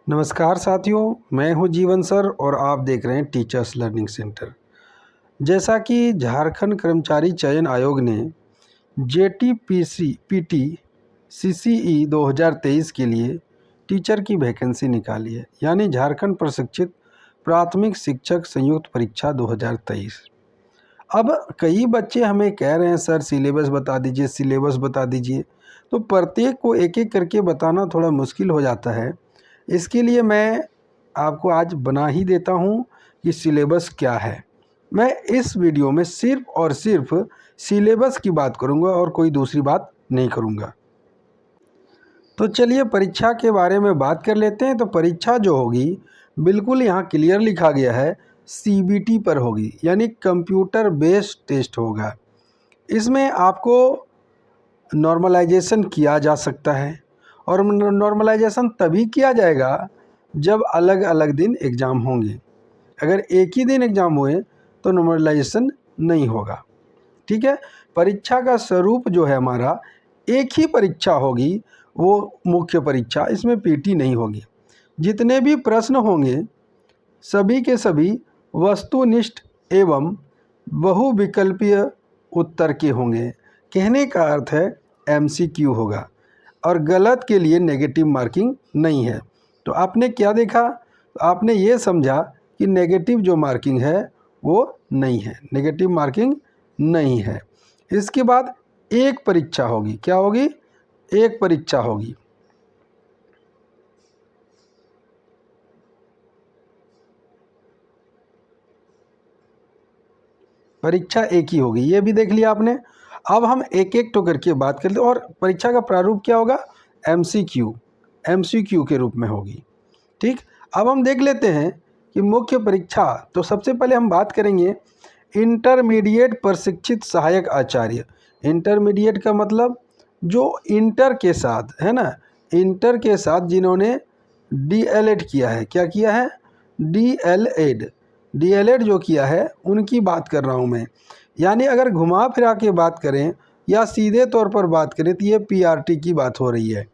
नमस्कार साथियों, मैं हूं जीवन सर और आप देख रहे हैं टीचर्स लर्निंग सेंटर। जैसा कि झारखंड कर्मचारी चयन आयोग ने जेटीपीसी पीटी सीसीई 2023 के लिए टीचर की वैकेंसी निकाली है, यानी झारखंड प्रशिक्षित प्राथमिक शिक्षक संयुक्त परीक्षा 2023। अब कई बच्चे हमें कह रहे हैं सर सिलेबस बता दीजिए, सिलेबस बता दीजिए। तो प्रत्येक को एक एक करके बताना थोड़ा मुश्किल हो जाता है। इसके लिए मैं आपको आज बना ही देता हूँ कि सिलेबस क्या है। मैं इस वीडियो में सिर्फ और सिर्फ सिलेबस की बात करूँगा और कोई दूसरी बात नहीं करूँगा। तो चलिए परीक्षा के बारे में बात कर लेते हैं। तो परीक्षा जो होगी बिल्कुल यहाँ क्लियर लिखा गया है, सीबीटी पर होगी, यानी कंप्यूटर बेस्ड टेस्ट होगा। इसमें आपको नॉर्मलाइजेशन किया जा सकता है और नॉर्मलाइजेशन तभी किया जाएगा जब अलग अलग दिन एग्ज़ाम होंगे। अगर एक ही दिन एग्ज़ाम हुए तो नॉर्मलाइजेशन नहीं होगा। ठीक है। परीक्षा का स्वरूप जो है हमारा एक ही परीक्षा होगी, वो मुख्य परीक्षा, इसमें पीटी नहीं होगी। जितने भी प्रश्न होंगे सभी के सभी वस्तुनिष्ठ एवं बहुविकल्पीय उत्तर के होंगे। कहने का अर्थ है एमसीक्यू होगा और गलत के लिए नेगेटिव मार्किंग नहीं है। तो आपने क्या देखा? आपने ये समझा कि नेगेटिव जो मार्किंग है वो नहीं है, नेगेटिव मार्किंग नहीं है। इसके बाद एक परीक्षा होगी। क्या होगी? एक परीक्षा होगी। परीक्षा एक ही होगी, ये भी देख लिया आपने। अब हम एक एक तो करके बात करते हैं। और परीक्षा का प्रारूप क्या होगा? एमसीक्यू, एमसीक्यू के रूप में होगी। ठीक। अब हम देख लेते हैं कि मुख्य परीक्षा। तो सबसे पहले हम बात करेंगे इंटरमीडिएट प्रशिक्षित सहायक आचार्य। इंटरमीडिएट का मतलब जो इंटर के साथ है ना, इंटर के साथ जिन्होंने डीएलएड किया है। क्या किया है? डीएलएड, डीएलएड जो किया है उनकी बात कर रहा हूँ मैं। यानी अगर घुमा फिरा के बात करें या सीधे तौर पर बात करें तो ये पीआरटी की बात हो रही है।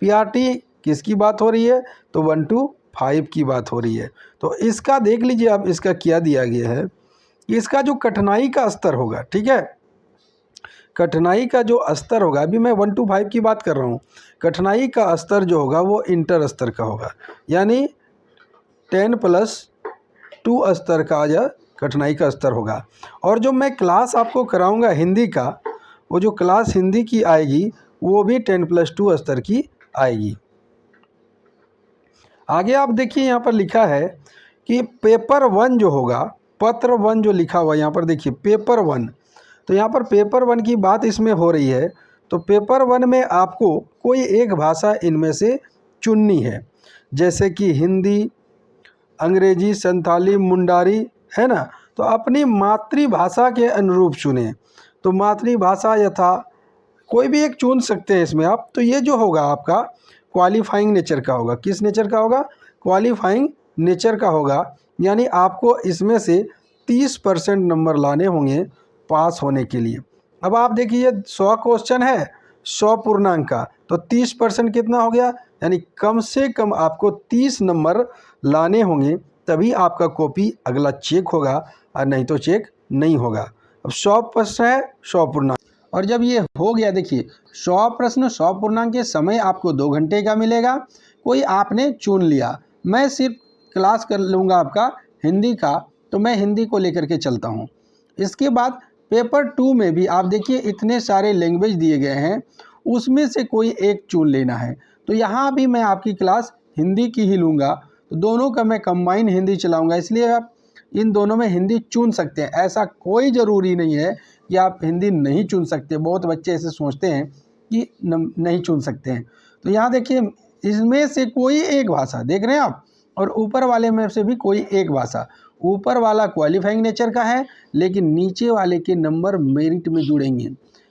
पीआरटी किसकी बात हो रही है? तो 1 to 5 की बात हो रही है। तो इसका देख लीजिए आप, इसका क्या दिया गया है। इसका जो कठिनाई का स्तर होगा, ठीक है, कठिनाई का जो स्तर होगा, अभी मैं 1 to 5 की बात कर रहा हूँ, कठिनाई का स्तर जो होगा वो इंटर स्तर का होगा, यानी 10+2 स्तर का यह कठिनाई का स्तर होगा। और जो मैं क्लास आपको कराऊंगा हिंदी का, वो जो क्लास हिंदी की आएगी वो भी 10+2 स्तर की आएगी। आगे आप देखिए यहाँ पर लिखा है कि पेपर 1 जो होगा, पत्र 1 जो लिखा हुआ है यहाँ पर देखिए पेपर 1। तो यहाँ पर पेपर 1 की बात इसमें हो रही है। तो पेपर 1 में आपको कोई एक भाषा इनमें से चुननी है, जैसे कि हिंदी, अंग्रेजी, संथाली, मुंडारी, है ना। तो अपनी मातृभाषा के अनुरूप चुने। तो मातृभाषा यथा कोई भी एक चुन सकते हैं इसमें आप। तो ये जो होगा आपका क्वालिफाइंग नेचर का होगा। किस नेचर का होगा? क्वालिफाइंग नेचर का होगा। यानी आपको इसमें से 30% नंबर लाने होंगे पास होने के लिए। अब आप देखिए 100 क्वेश्चन है, 100 पूर्णांक का, तो 30% कितना हो गया? यानी कम से कम आपको 30 नंबर लाने होंगे, तभी आपका कॉपी अगला चेक होगा, और नहीं तो चेक नहीं होगा। अब 100 प्रश्न है, 100 पूर्णांक। और जब ये हो गया, देखिए 100 प्रश्न 100 पूर्णांक के समय आपको 2 घंटे का मिलेगा। कोई आपने चुन लिया, मैं सिर्फ क्लास कर लूँगा आपका हिंदी का, तो मैं हिंदी को लेकर के चलता हूँ। इसके बाद पेपर 2 में भी आप देखिए इतने सारे लैंग्वेज दिए गए हैं, उसमें से कोई एक चुन लेना है। तो यहाँ भी मैं आपकी क्लास हिंदी की ही लूँगा, तो दोनों का मैं कंबाइन हिंदी चलाऊँगा। इसलिए आप इन दोनों में हिंदी चुन सकते हैं, ऐसा कोई ज़रूरी नहीं है कि आप हिंदी नहीं चुन सकते। बहुत बच्चे ऐसे सोचते हैं कि नहीं चुन सकते हैं। तो यहाँ देखिए इसमें से कोई एक भाषा देख रहे हैं आप, और ऊपर वाले में से भी कोई एक भाषा। ऊपर वाला क्वालिफाइंग नेचर का है, लेकिन नीचे वाले के नंबर मेरिट में जुड़ेंगे,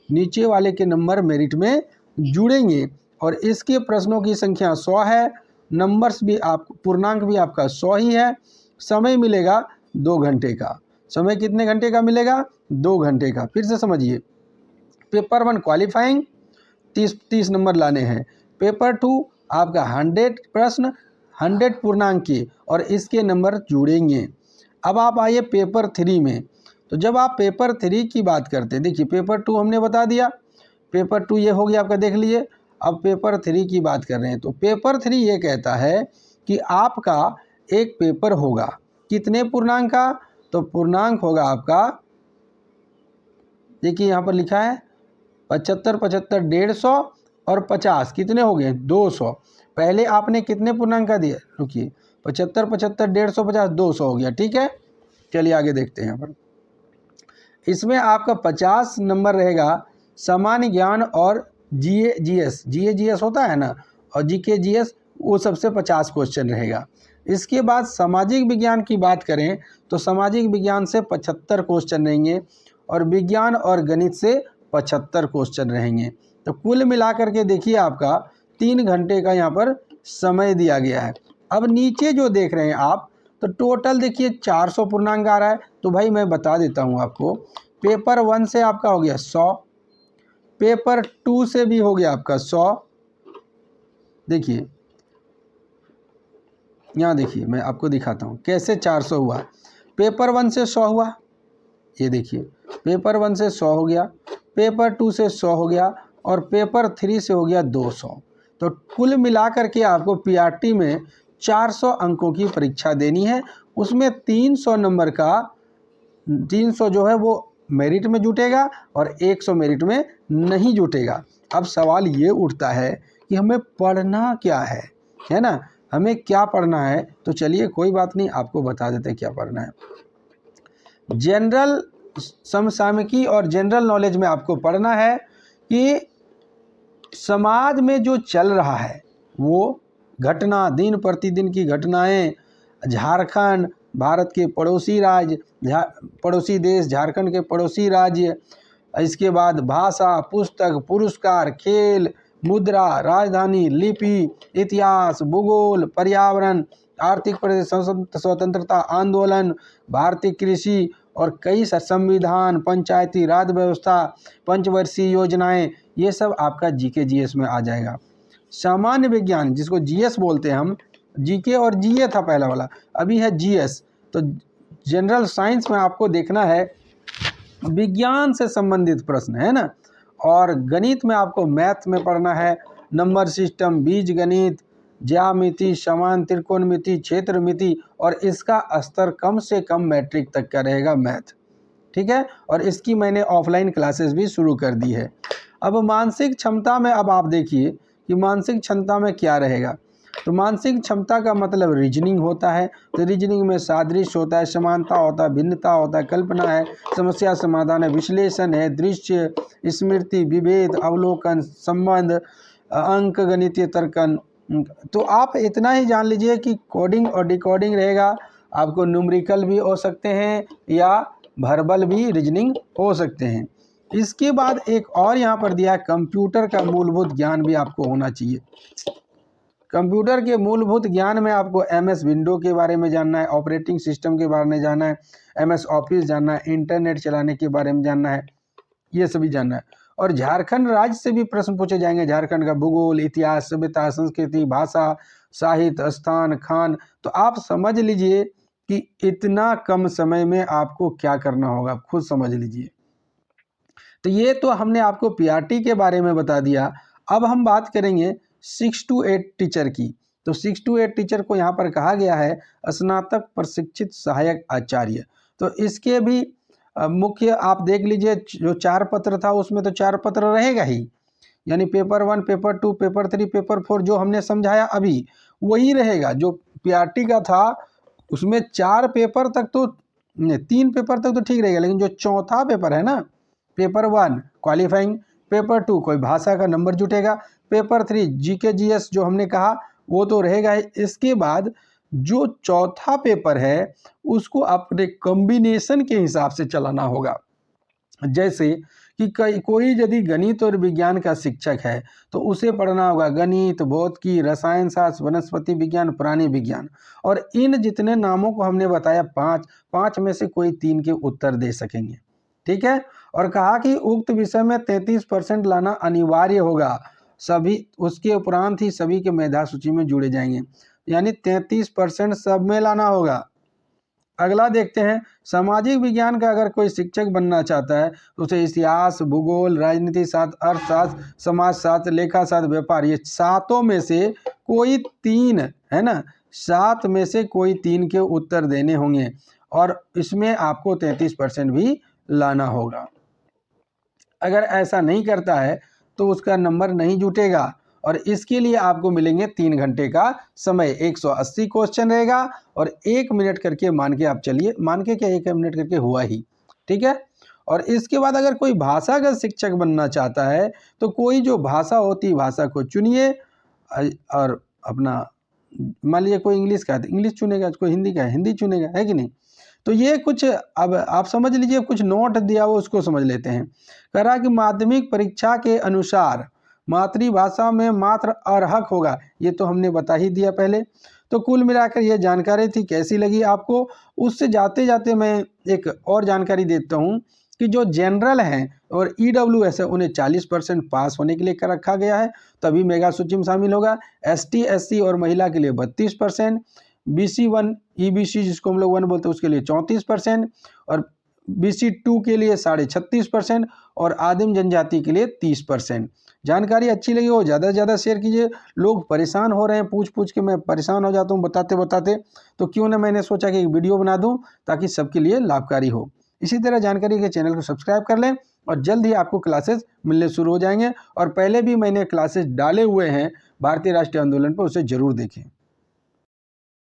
नीचे वाले के नंबर मेरिट में जुड़ेंगे। और इसके प्रश्नों की संख्या 100 है, नंबर्स भी आप पूर्णांक भी आपका 100 ही है। समय मिलेगा 2 घंटे का। समय कितने घंटे का मिलेगा? 2 घंटे का। फिर से समझिए, पेपर 1 क्वालिफाइंग 30 नंबर लाने हैं। पेपर 2 आपका 100 प्रश्न 100 पूर्णांक के और इसके नंबर जुड़ेंगे। अब आप आइए पेपर 3 में। तो जब आप पेपर 3 की बात करते हैं, देखिए पेपर 2 हमने बता दिया, पेपर 2 ये हो गया आपका, देख लिए। अब पेपर 3 की बात कर रहे हैं। तो पेपर 3 ये कहता है कि आपका एक पेपर होगा कितने पूर्णांक का, तो पूर्णांक होगा आपका, देखिए यहाँ पर लिखा है 75, 75, 150 और 50 कितने हो गए 200। पहले आपने कितने पूर्णांक का दिया, रुकिए, 75, 75, 150, 50, 200 हो गया, ठीक है। चलिए आगे देखते हैं यहाँ पर। इसमें आपका 50 नंबर रहेगा सामान्य ज्ञान और जीएस होता है ना, और जीके जीएस, वो सबसे 50 क्वेश्चन रहेगा। इसके बाद सामाजिक विज्ञान की बात करें तो सामाजिक विज्ञान से 75 क्वेश्चन रहेंगे और विज्ञान और गणित से 75 क्वेश्चन रहेंगे। तो कुल मिलाकर के देखिए आपका 3 घंटे का यहाँ पर समय दिया गया है। अब नीचे जो देख रहे हैं आप, तो टोटल देखिए 400 पूर्णांक आ रहा है। तो भाई मैं बता देता हूँ आपको, पेपर 1 से आपका हो गया 100, पेपर 2 से भी हो गया आपका 100। देखिए यहाँ देखिए, मैं आपको दिखाता हूँ कैसे 400 हुआ। पेपर 1 से 100 हुआ, ये देखिए पेपर 1 से 100 हो गया, पेपर 2 से 100 हो गया और पेपर 3 से हो गया 200। तो कुल मिलाकर के आपको पीआरटी में 400 अंकों की परीक्षा देनी है। उसमें 300 नंबर का 300 जो है वो मेरिट में जुटेगा और 100 मेरिट में नहीं जुटेगा। अब सवाल ये उठता है कि हमें पढ़ना क्या है ना, हमें क्या पढ़ना है। तो चलिए कोई बात नहीं, आपको बता देते हैं क्या पढ़ना है। जनरल समसामयिकी और जनरल नॉलेज में आपको पढ़ना है कि समाज में जो चल रहा है वो घटना, दिन प्रतिदिन की घटनाएं, झारखंड भारत के पड़ोसी राज्य, पड़ोसी देश झारखंड के पड़ोसी राज्य, इसके बाद भाषा, पुस्तक, पुरस्कार, खेल, मुद्रा, राजधानी, लिपि, इतिहास, भूगोल, पर्यावरण, आर्थिक स्वतंत्रता आंदोलन, भारतीय कृषि और कई संविधान, पंचायती राज व्यवस्था, पंचवर्षीय योजनाएं, ये सब आपका जीके जीएस में आ जाएगा। सामान्य विज्ञान जिसको जीएस बोलते हैं हम, जीके और जीए था पहला वाला, अभी है जीएस। तो जनरल साइंस में आपको देखना है विज्ञान से संबंधित प्रश्न, है ना। और गणित में आपको मैथ में पढ़ना है नंबर सिस्टम, बीज गणित, ज्यामिति, समान त्रिकोणमिति, क्षेत्रमिति, और इसका स्तर कम से कम मैट्रिक तक का रहेगा मैथ, ठीक है। और इसकी मैंने ऑफलाइन क्लासेस भी शुरू कर दी है। अब मानसिक क्षमता में अब आप देखिए कि मानसिक क्षमता में क्या रहेगा। तो मानसिक क्षमता का मतलब रीजनिंग होता है। तो रीजनिंग में सादृश्य होता है, समानता होता है, भिन्नता होता है, कल्पना है, समस्या समाधान है, विश्लेषण है, दृश्य, स्मृति, विभेद, अवलोकन, संबंध, अंक गणितीय तर्कन। तो आप इतना ही जान लीजिए कि कोडिंग और डिकोडिंग रहेगा। आपको न्यूमेरिकल भी हो सकते हैं या वर्बल भी रीजनिंग हो सकते हैं। इसके बाद एक और यहाँ पर दिया है, कंप्यूटर का मूलभूत ज्ञान भी आपको होना चाहिए। कंप्यूटर के मूलभूत ज्ञान में आपको एमएस विंडो के बारे में जानना है, ऑपरेटिंग सिस्टम के बारे में जानना है, एमएस ऑफिस जानना है, इंटरनेट चलाने के बारे में जानना है, ये सभी जानना है। और झारखंड राज्य से भी प्रश्न पूछे जाएंगे, झारखंड का भूगोल, इतिहास, सभ्यता, संस्कृति, भाषा, साहित्य, स्थान, खान। तो आप समझ लीजिए कि इतना कम समय में आपको क्या करना होगा, खुद समझ लीजिए। तो ये तो हमने आपको पीआरटी के बारे में बता दिया। अब हम बात करेंगे 6 to 8 टीचर की। तो 6 to 8 टीचर को यहाँ पर कहा गया है स्नातक प्रशिक्षित सहायक आचार्य। तो इसके भी मुख्य आप देख लीजिए, जो 4 पत्र था उसमें तो 4 पत्र रहेगा ही, यानी पेपर 1, पेपर 2, पेपर 3, पेपर 4 जो हमने समझाया अभी वही रहेगा। जो पीआरटी का था उसमें 4 पेपर तक तो 3 पेपर तक तो ठीक रहेगा, लेकिन जो चौथा पेपर है ना, पेपर 1 क्वालिफाइंग, पेपर 2 कोई भाषा का नंबर जुटेगा, पेपर 3 जीके जीएस जो हमने कहा वो तो रहेगा ही। इसके बाद जो चौथा पेपर है उसको अपने कॉम्बिनेशन के हिसाब से चलाना होगा। जैसे कि कोई यदि गणित और विज्ञान का शिक्षक है तो उसे पढ़ना होगा गणित, भौतिकी, रसायन शास्त्र, वनस्पति विज्ञान, प्राणी विज्ञान। और इन जितने नामों को हमने बताया 5 में से कोई 3 के उत्तर दे सकेंगे, ठीक है। और कहा कि उक्त विषय में 33% लाना अनिवार्य होगा, सभी उसके उपरांत ही सभी के मेधा सूची में जुड़े जाएंगे। यानी 33% सब में लाना होगा। अगला देखते हैं, सामाजिक विज्ञान का अगर कोई शिक्षक बनना चाहता है तो उसे इतिहास, भूगोल, राजनीति शास्त्र, अर्थशास्त्र, समाजशास्त्र, लेखा शास्त्र, व्यापार, ये सातों में से कोई 3 है ना, 7 में से कोई 3 के उत्तर देने होंगे और इसमें आपको 33% भी लाना होगा। अगर ऐसा नहीं करता है तो उसका नंबर नहीं जुटेगा और इसके लिए आपको मिलेंगे 3 घंटे का समय। 180 क्वेश्चन रहेगा और 1 मिनट करके मान के आप चलिए, मान के क्या 1 मिनट करके हुआ ही, ठीक है। और इसके बाद अगर कोई भाषागत शिक्षक बनना चाहता है तो कोई जो भाषा होती भाषा को चुनिए और अपना मान लीजिए कोई इंग्लिश का है तो इंग्लिश चुनेगा, कोई हिंदी का है हिंदी चुनेगा, है कि नहीं। तो ये कुछ अब आप समझ लीजिए, कुछ नोट दिया वो उसको समझ लेते हैं। कह रहा कि माध्यमिक परीक्षा के अनुसार मातृभाषा में मात्र अर्हक होगा, ये तो हमने बता ही दिया पहले। तो कुल मिलाकर ये जानकारी थी, कैसी लगी आपको। उससे जाते जाते मैं एक और जानकारी देता हूँ कि जो जनरल हैं और EWS है उन्हें 40% पास होने के लिए कर रखा गया है, तभी मेगा सूची में शामिल होगा। ST SC और महिला के लिए 32%, BC1 EBC जिसको हम लोग 1 बोलते हैं उसके लिए 34% और BC2 के लिए 36.5% और आदिम जनजाति के लिए 30%। जानकारी अच्छी लगी हो ज़्यादा से ज़्यादा शेयर कीजिए। लोग परेशान हो रहे हैं, पूछ पूछ के मैं परेशान हो जाता हूँ बताते बताते, तो क्यों ना मैंने सोचा कि एक वीडियो बना दूँ ताकि सबके लिए लाभकारी हो। इसी तरह जानकारी के चैनल को सब्सक्राइब कर लें और जल्द ही आपको क्लासेस मिलने शुरू हो जाएंगे। और पहले भी मैंने क्लासेस डाले हुए हैं भारतीय राष्ट्रीय आंदोलन पर, उसे ज़रूर देखें।